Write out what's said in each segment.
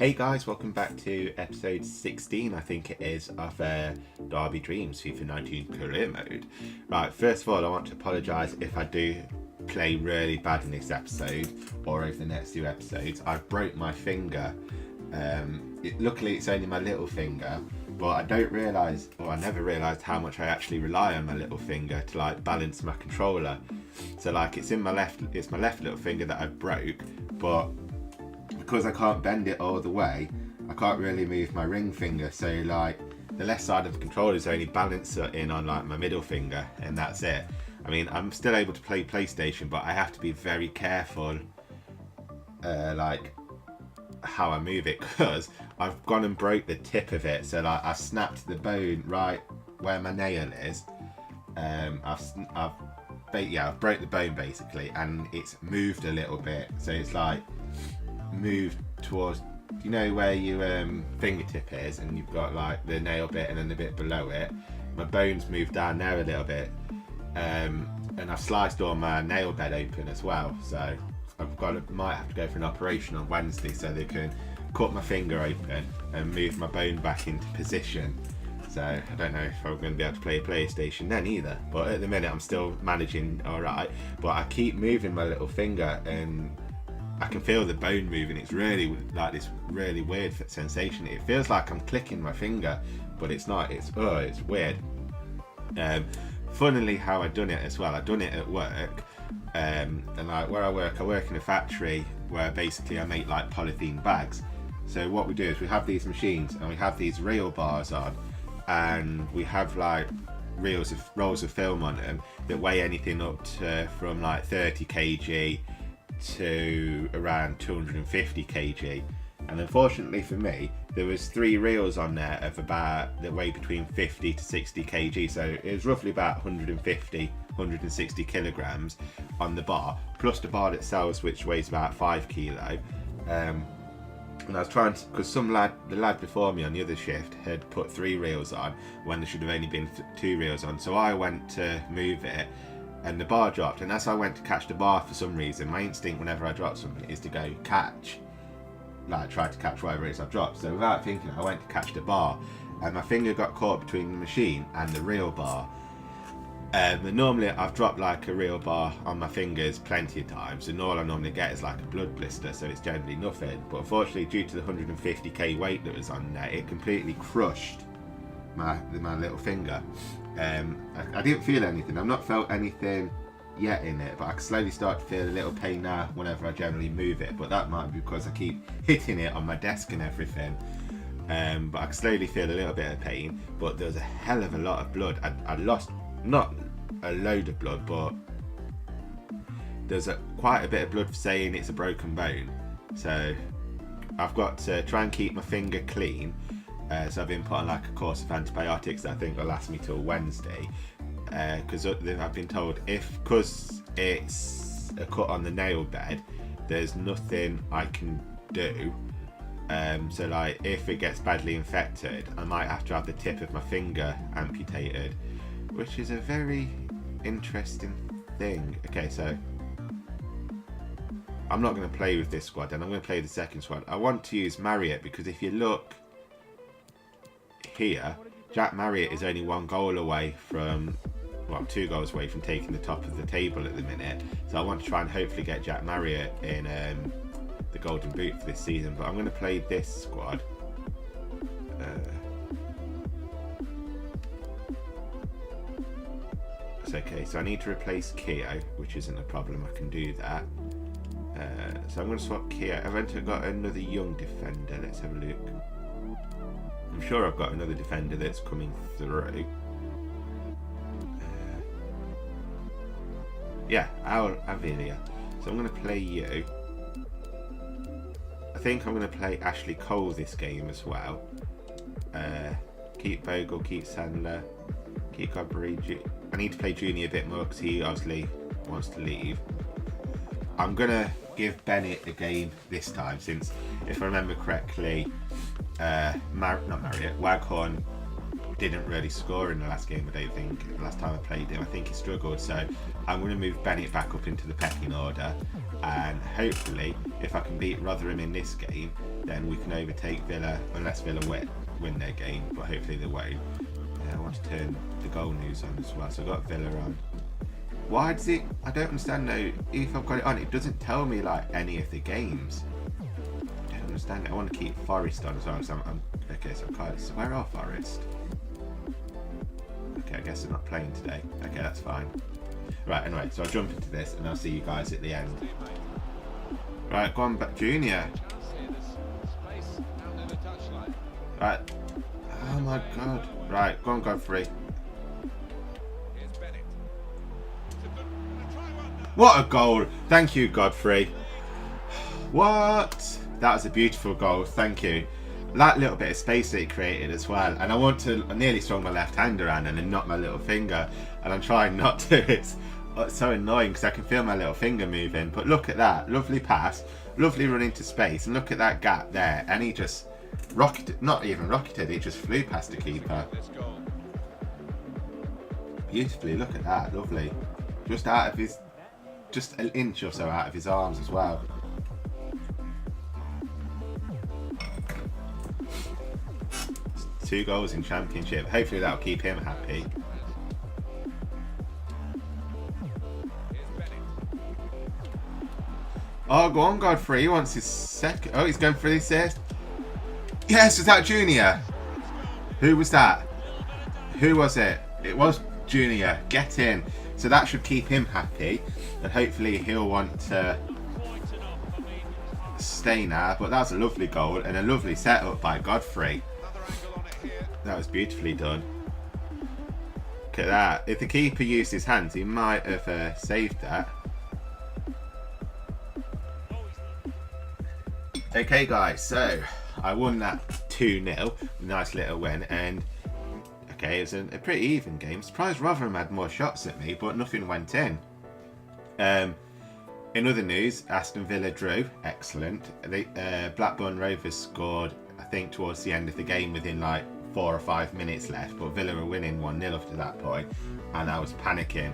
Hey guys, welcome back to episode 16, I think it is, of Derby Dreams FIFA 19 career mode. Right, first of all, I want to apologise if I do play really bad in this episode or over the next two episodes. I've broke my finger. Luckily it's only my little finger, but I don't realise, or I never realised how much I actually rely on my little finger to like balance my controller. So like it's my left little finger that I broke, but because I can't bend it all the way, I can't really move my ring finger, so like the left side of the controller is only balancing on like my middle finger, and that's it. I mean, I'm still able to play PlayStation, but I have to be very careful like how I move it, because I've gone and broke the tip of it. So like I snapped the bone right where my nail is. I've broke the bone basically, and it's moved a little bit, so it's like moved towards, you know, where your fingertip is, and you've got like the nail bit and then the bit below it. My bone's moved down there a little bit, and I've sliced all my nail bed open as well, so might have to go for an operation on Wednesday so they can cut my finger open and move my bone back into position. So I don't know if I'm going to be able to play a PlayStation then either, but at the minute I'm still managing alright. But I keep moving my little finger and I can feel the bone moving. It's really like this really weird sensation. It feels like I'm clicking my finger, but it's not. It's weird. Funnily how I done it as well. I done it at work, and like where I work in a factory where basically I make like polythene bags. So what we do is we have these machines and we have these reel bars on, and we have like rolls of film on them that weigh anything up to from like 30 kg to around 250 kg. And unfortunately for me, there was 3 reels on there of about that weigh between 50 to 60 kg, so it was roughly about 160 kilograms on the bar, plus the bar itself, which weighs about 5 kilo. And I was trying to, because the lad before me on the other shift had put 3 reels on when there should have only been 2 reels on, so I went to move it and the bar dropped, and as I went to catch the bar, for some reason my instinct whenever I drop something is to go catch, like try to catch whatever it is I've dropped. So without thinking, I went to catch the bar and my finger got caught between the machine and the reel bar. And normally I've dropped like a reel bar on my fingers plenty of times, and all I normally get is like a blood blister, so it's generally nothing. But unfortunately, due to the 150k weight that was on there, it completely crushed my little finger. I didn't feel anything. I've not felt anything yet in it, but I can slowly start to feel a little pain now whenever I generally move it, but that might be because I keep hitting it on my desk and everything. But I can slowly feel a little bit of pain, but there's a hell of a lot of blood. I lost, not a load of blood, but there's quite a bit of blood for saying it's a broken bone. So I've got to try and keep my finger clean. So I've been put on like a course of antibiotics that I think will last me till Wednesday, because I've been told because it's a cut on the nail bed, there's nothing I can do. So like if it gets badly infected, I might have to have the tip of my finger amputated, which is a very interesting thing. Okay, so I'm not going to play with this squad, and I'm going to play the second squad. I want to use Marriott because if you look here, Jack Marriott is only 1 goal away from, well, 2 goals away from taking the top of the table at the minute. So I want to try and hopefully get Jack Marriott in the Golden Boot for this season. But I'm going to play this squad. It's okay. So I need to replace Keo, which isn't a problem. I can do that. So I'm going to swap Keo. I've got another young defender. Let's have a look. I'm sure I've got another defender that's coming through. Yeah, Avilia. So I'm going to play you. I think I'm going to play Ashley Cole this game as well. Keep Bogle, keep Sandler, keep Godbury. I need to play Junior a bit more because he obviously wants to leave. I'm going to give Bennett the game this time, since if I remember correctly, Waghorn didn't really score in the last game, I don't think. The last time I played him, I think he struggled. So I'm going to move Bennett back up into the pecking order, and hopefully, if I can beat Rotherham in this game, then we can overtake Villa, unless Villa win their game, but hopefully they won't. I want to turn the goal news on as well. So I've got Villa on. Why does it? I don't understand though. If I've got it on, it doesn't tell me like any of the games. I don't understand it. I want to keep Forest on as well. So okay, so where are Forest? Okay, I guess they're not playing today. Okay, that's fine. Right, anyway, so I'll jump into this and I'll see you guys at the end. Right, go on back, Junior. Right. Oh my god. Right, go on, Godfrey. What a goal. Thank you, Godfrey. What? That was a beautiful goal. Thank you. That little bit of space that he created as well. And I nearly swung my left hand around and then knocked my little finger. And I'm trying not to. It's so annoying because I can feel my little finger moving. But look at that. Lovely pass. Lovely run into space. And look at that gap there. And he just rocketed, not even rocketed, he just flew past the keeper. Beautifully. Look at that. Lovely. Just out of his, just an inch or so out of his arms as well. Two goals in Championship. Hopefully that'll keep him happy. Oh, go on, Godfrey. He wants his second. Oh, he's going for the assist. Yes, was that Junior? Who was that? Who was it? It was Junior. Get in. So that should keep him happy. And hopefully he'll want to stay now. But that was a lovely goal and a lovely setup by Godfrey. That was beautifully done. Look at that. If the keeper used his hands, he might have saved that. Okay, guys. So I won that 2-0. Nice little win. And okay, it was a pretty even game. Surprised Rotherham had more shots at me, but nothing went in. In other news, Aston Villa drew. Excellent. Blackburn Rovers scored, I think, towards the end of the game within like 4 or 5 minutes left, but Villa were winning 1-0 up to that point, and I was panicking.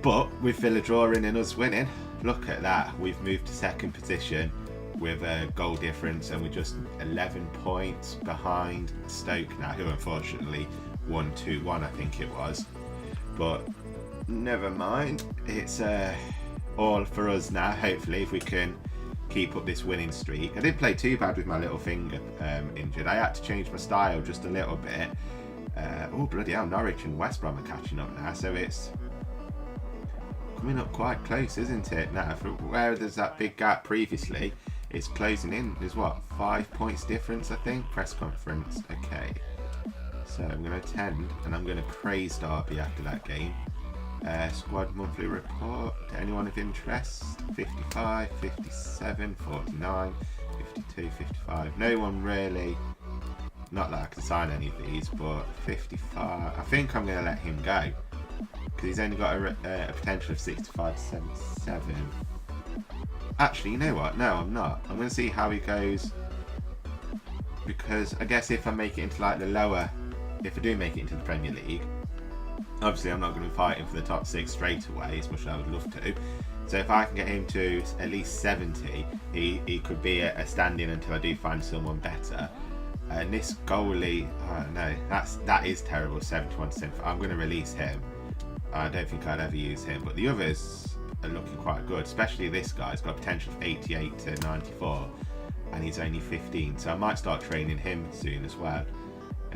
But with Villa drawing and us winning, look at that. We've moved to second position with a goal difference, and we're just 11 points behind Stoke now, who unfortunately won 2-1, I think it was. But never mind. It's all for us now, hopefully, if we can keep up this winning streak. I didn't play too bad with my little finger injured. I had to change my style just a little bit. Oh, bloody hell, Norwich and West Brom are catching up now, so it's coming up quite close, isn't it? Now, for where there's that big gap previously, it's closing in. There's what, 5 points difference, I think? Press conference. Okay. So I'm going to attend and I'm going to praise Derby after that game. Squad monthly report. Anyone of interest? 55, 57, 49, 52, 55. No one really. Not that I can sign any of these, but 55. I think I'm going to let him go because he's only got a potential of 65 to 77. Actually, you know what? No, I'm not. I'm going to see how he goes, because I guess if I make it into like the lower, if I do make it into the Premier League, obviously I'm not going to be fighting for the top 6 straight away, as much as I would love to. So if I can get him to at least 70, he could be a stand-in until I do find someone better. And this goalie, oh no, that is terrible. 71%. I'm going to release him. I don't think I'd ever use him, but the others are looking quite good, especially this guy's got a potential of 88 to 94 and he's only 15, so I might start training him soon as well.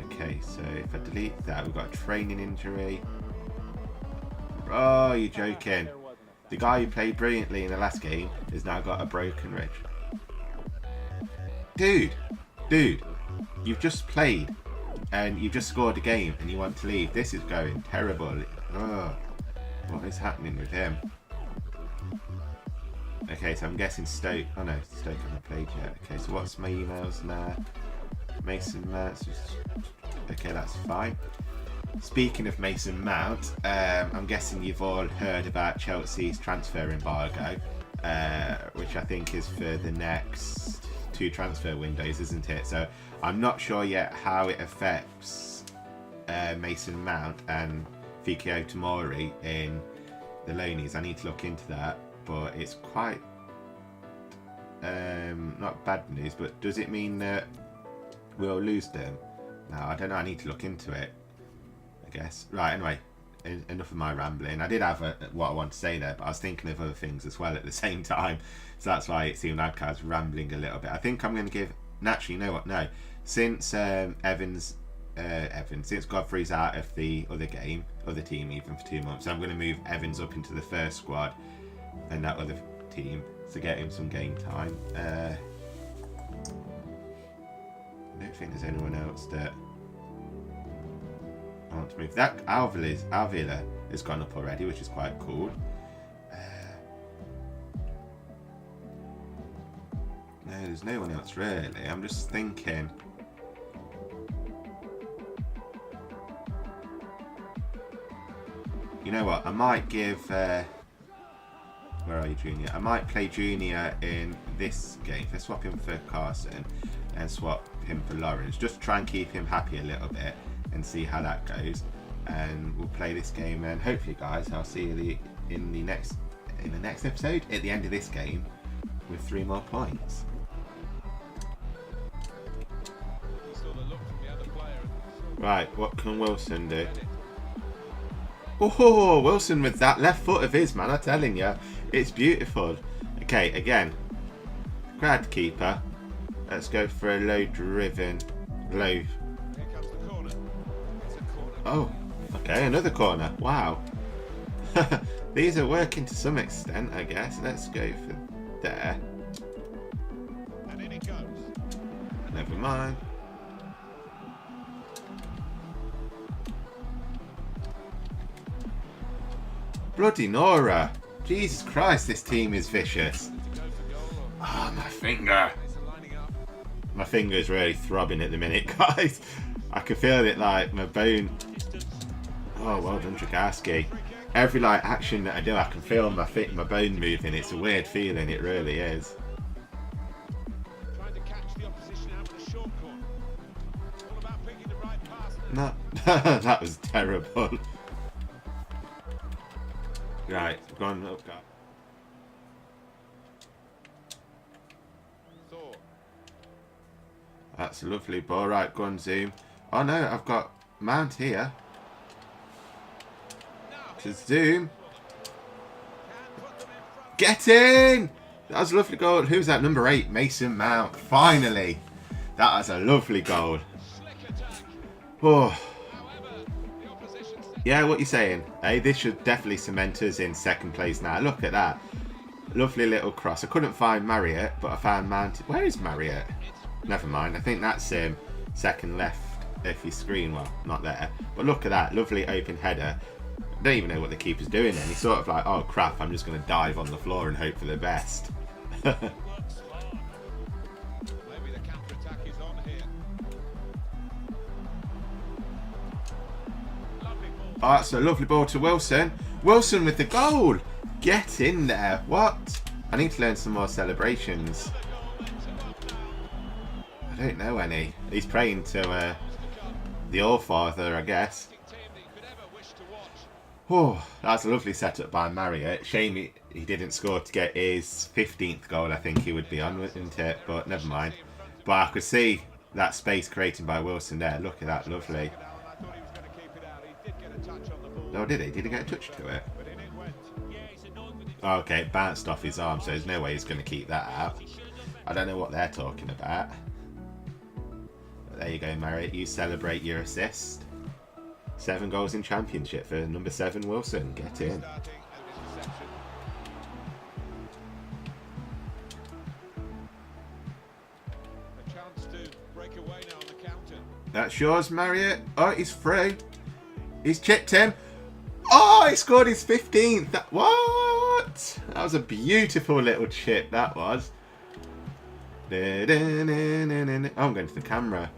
Okay, so if I delete that, we've got a training injury. Oh, you're joking. The guy who played brilliantly in the last game has now got a broken rib. Dude, you've just played and you've just scored a game and you want to leave. This is going terrible. Oh, what is happening with him? Okay, so I'm guessing Stoke. Oh no, Stoke haven't played yet. Okay, so what's my emails now? Mason Mount. Okay, that's fine. Speaking of Mason Mount, I'm guessing you've all heard about Chelsea's transfer embargo, which I think is for the next 2 transfer windows, isn't it? So I'm not sure yet how it affects Mason Mount and Fikio Tomori in the loanies. I need to look into that, but it's quite not bad news. But does it mean that we'll lose them? No, I don't know. I need to look into it, I guess. Right, anyway, enough of my rambling. I did have what I want to say there, but I was thinking of other things as well at the same time. So that's why it seemed like I was rambling a little bit. I think I'm going to give... Naturally, you know what? No. Since Evans, since Godfrey's out of the other team even for 2 months, I'm going to move Evans up into the first squad and that other team to get him some game time. I don't think there's anyone else that I want to move. That Alvila has gone up already, which is quite cool. No, there's no one else really. I'm just thinking. You know what? I might give... where are you, Junior? I might play Junior in this game. Let's swap him for Carson and swap him for Lawrence. Just to try and keep him happy a little bit and see how that goes. And we'll play this game, and hopefully, guys, I'll see you in the next episode at the end of this game with 3 more points. Right, what can Wilson do? Oh, Wilson with that left foot of his, man, I'm telling you. It's beautiful. Okay, again. Grad keeper. Let's go for a low. Oh, okay, another corner. Wow. These are working to some extent, I guess. Let's go for there. And in it goes. Never mind. Bloody Nora. Jesus Christ, this team is vicious. Oh, my finger. My finger is really throbbing at the minute, guys. I can feel it like my bone. Oh, well done, Dragowski. Every like action that I do, I can feel my bone moving. It's a weird feeling, it really is. No, that was terrible. Right, go on, up, guys. That's a lovely ball. Right, go on, zoom. Oh no, I've got Mount here. To zoom. Get in! That was a lovely goal. Who's that? Number 8, Mason Mount. Finally. That was a lovely goal. Oh. Yeah, what you saying? Hey, this should definitely cement us in second place now. Look at that. Lovely little cross. I couldn't find Marriott, but I found Mount. Where is Marriott? Never mind. I think that's second left if you screen. Well, not there. But look at that. Lovely open header. I don't even know what the keeper's doing then. He's sort of like, oh crap, I'm just going to dive on the floor and hope for the best. Oh, that's a lovely ball to Wilson. Wilson with the goal. Get in there. What? I need to learn some more celebrations. I don't know any. He's praying to the All-Father, I guess. Oh, that's a lovely setup by Marriott. Shame he didn't score to get his 15th goal. I think he would be on, wouldn't it? But never mind. But I could see that space created by Wilson there. Look at that. Lovely. No, did he? Did he get a touch to it? Oh, okay, it bounced off his arm, so there's no way he's going to keep that out. I don't know what they're talking about. But there you go, Marriott. You celebrate your assist. 7 goals in championship for number 7, Wilson. Get in. That's yours, Marriott. Oh, he's through. He's chipped him. Oh, he scored his 15th. What? That was a beautiful little chip, that was. Oh, I'm going to the camera.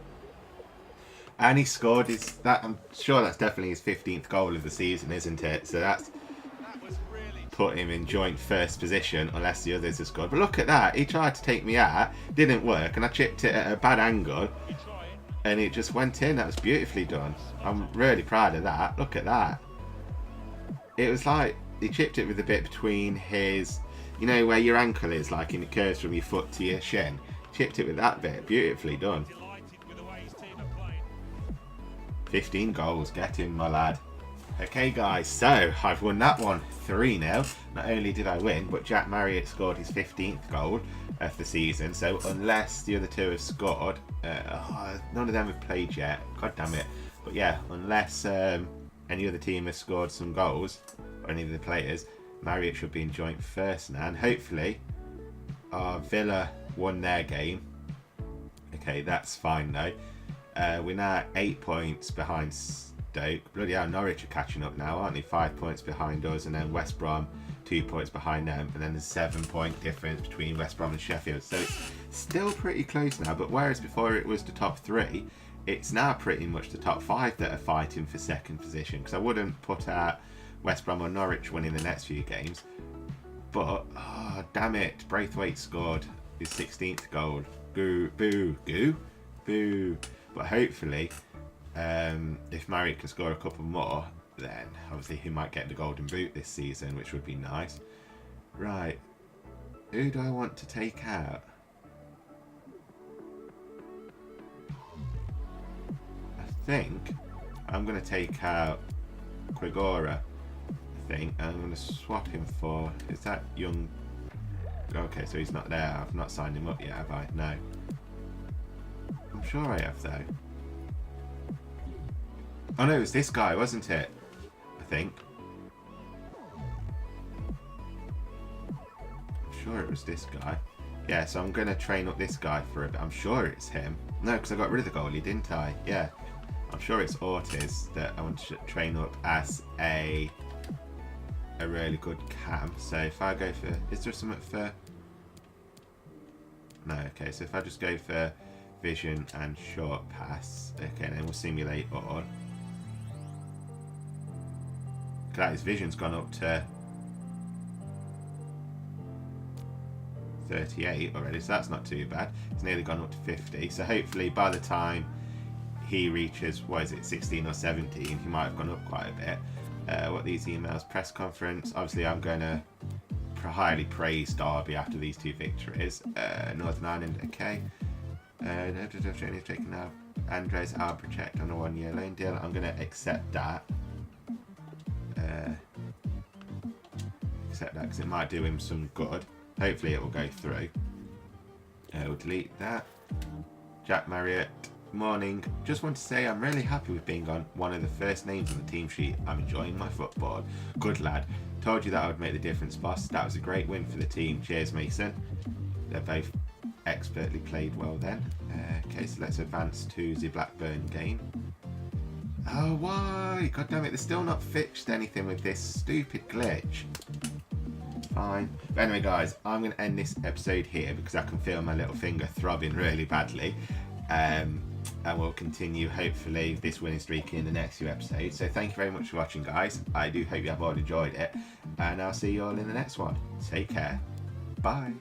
And he scored his... I'm sure that's definitely his 15th goal of the season, isn't it? So that's put him in joint first position, unless the others have scored. But look at that. He tried to take me out. Didn't work. And I chipped it at a bad angle. and it just went in. That was beautifully done. I'm really proud of that. Look at that. It was like he chipped it with a bit between his, you know, where your ankle is, like in it curves from your foot to your shin. Chipped it with that bit. Beautifully done. 15 goals. Get in, my lad. Okay, guys, so I've won that one 3-0. Not only did I win, but Jack Marriott scored his 15th goal of the season. So unless the other two have scored, none of them have played yet. God damn it. But yeah, unless any other team has scored some goals, or any of the players, Marriott should be in joint first now. And hopefully, Villa won their game. Okay, that's fine though. We're now 8 points behind Stoke. Bloody hell, Norwich are catching up now, aren't they? 5 points behind us, and then West Brom 2 points behind them, and then there's 7-point difference between West Brom and Sheffield. So it's still pretty close now, but whereas before it was the top 3, it's now pretty much the top 5 that are fighting for second position, because I wouldn't put out West Brom or Norwich winning the next few games. But, oh, damn it, Braithwaite scored his 16th goal. Boo, boo, goo, boo. But hopefully, if Marriott can score a couple more, then obviously he might get the golden boot this season, which would be nice. Right, who do I want to take out? I think I'm going to take out Quigora. I think I'm going to swap him for, is that young? Okay, so he's not there. I've not signed him up yet, have I? No. I'm sure I have though. Oh no, it was this guy, wasn't it? I think. I'm sure it was this guy. Yeah, so I'm going to train up this guy for a bit. I'm sure it's him. No, because I got rid of the goalie, didn't I? Yeah. I'm sure it's Ortiz that I want to train up as a really good cam. So if I go for... Is there something for... No, okay. So if I just go for vision and short pass. Okay, and then we'll simulate all. That his vision's gone up to 38 already, so that's not too bad. It's nearly gone up to 50. So hopefully by the time he reaches, what is it, 16 or 17, he might have gone up quite a bit. What are these emails? Press conference. Obviously, I'm going to highly praise Derby after these 2 victories. Northern Ireland, okay. Training taken now. Andres Albrecht on a 1-year loan deal. I'm going to accept that. Accept that because it might do him some good. Hopefully it will go through. We'll delete that. Jack Marriott. Morning. Just want to say I'm really happy with being on one of the first names on the team sheet. I'm enjoying my football. Good lad. Told you that I would make the difference, boss. That was a great win for the team. Cheers, Mason. They're both expertly played well then. Okay, so let's advance to the Blackburn game. Oh, why? God damn it, they're still not fixed anything with this stupid glitch. Fine. But anyway, guys, I'm going to end this episode here because I can feel my little finger throbbing really badly. And we'll continue, hopefully, this winning streak in the next few episodes. So thank you very much for watching, guys. I do hope you have all enjoyed it. And I'll see you all in the next one. Take care. Bye.